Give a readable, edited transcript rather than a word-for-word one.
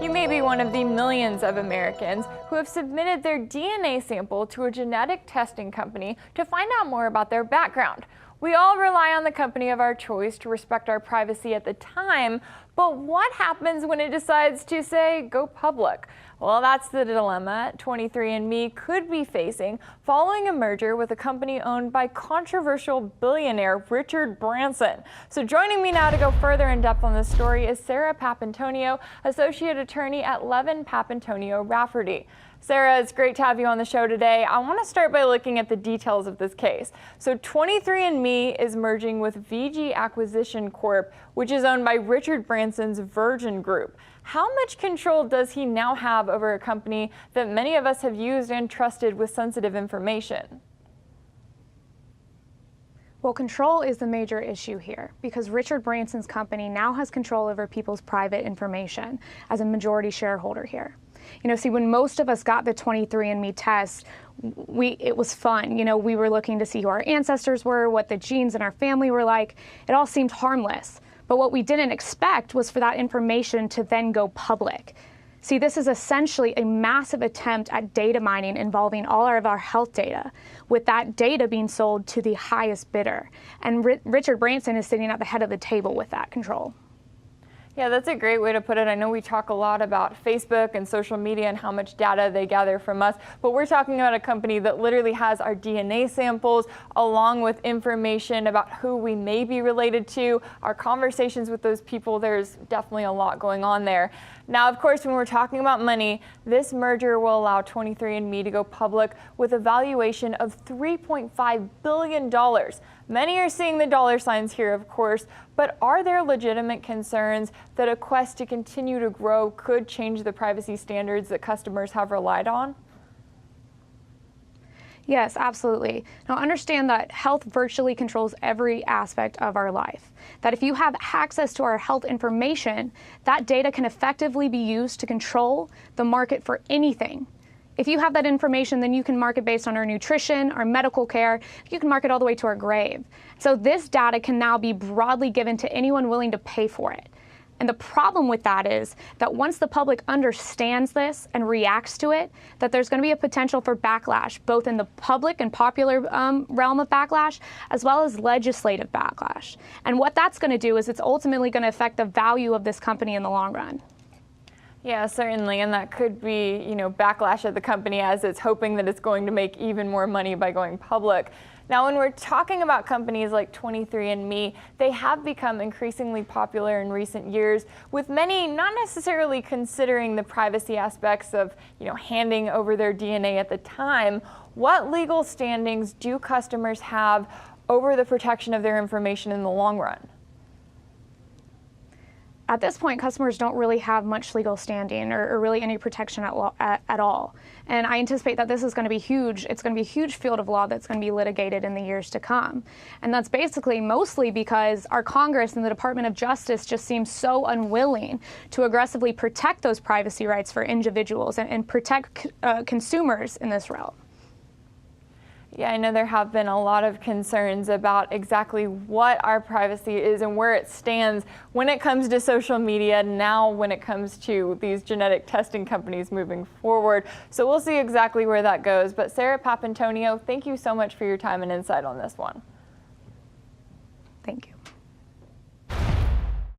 You may be one of the millions of Americans who have submitted their DNA sample to a genetic testing company to find out more about their background. We all rely on the company of our choice to respect our privacy at the time, but what happens when it decides to, say, go public? Well, that's the dilemma 23andMe could be facing following a merger with a company owned by controversial billionaire Richard Branson. So joining me now to go further in depth on this story is Sarah Papantonio, Associate Attorney at Levin Papantonio Rafferty. Sarah, it's great to have you on the show today. I want to start by looking at the details of this case. So 23andMe is merging with VG Acquisition Corp., which is owned by Richard Branson's Virgin Group. How much control does he now have over a company that many of us have used and trusted with sensitive information? Well, control is the major issue here because Richard Branson's company now has control over people's private information as a majority shareholder here. See, when most of us got the 23andMe test, it was fun. We were looking to see who our ancestors were, what the genes in our family were like. It all seemed harmless. But what we didn't expect was for that information to then go public. See, this is essentially a massive attempt at data mining involving all of our health data, with that data being sold to the highest bidder. And Richard Branson is sitting at the head of the table with that control. Yeah, that's a great way to put it. I know we talk a lot about Facebook and social media and how much data they gather from us, but we're talking about a company that literally has our DNA samples along with information about who we may be related to, our conversations with those people. There's definitely a lot going on there. Now, of course, when we're talking about money, this merger will allow 23andMe to go public with a valuation of $3.5 billion. Many are seeing the dollar signs here, of course, but are there legitimate concerns that a quest to continue to grow could change the privacy standards that customers have relied on? Yes, absolutely. Now understand that health virtually controls every aspect of our life. That if you have access to our health information, that data can effectively be used to control the market for anything. If you have that information, then you can market based on our nutrition, our medical care. You can market all the way to our grave. So this data can now be broadly given to anyone willing to pay for it. And the problem with that is that once the public understands this and reacts to it, that there's going to be a potential for backlash, both in the public and popular realm of backlash, as well as legislative backlash. And what that's going to do is it's ultimately going to affect the value of this company in the long run. Yeah, certainly, and that could be, backlash at the company as it's hoping that it's going to make even more money by going public. Now, when we're talking about companies like 23andMe, they have become increasingly popular in recent years, with many not necessarily considering the privacy aspects of, handing over their DNA at the time. What legal standings do customers have over the protection of their information in the long run? At this point, customers don't really have much legal standing or really any protection at all. And I anticipate that this is going to be huge. It's going to be a huge field of law that's going to be litigated in the years to come. And that's basically mostly because our Congress and the Department of Justice just seem so unwilling to aggressively protect those privacy rights for individuals and protect consumers in this realm. Yeah, I know there have been a lot of concerns about exactly what our privacy is and where it stands when it comes to social media, now when it comes to these genetic testing companies moving forward. So we'll see exactly where that goes. But Sarah Papantonio, thank you so much for your time and insight on this one. Thank you.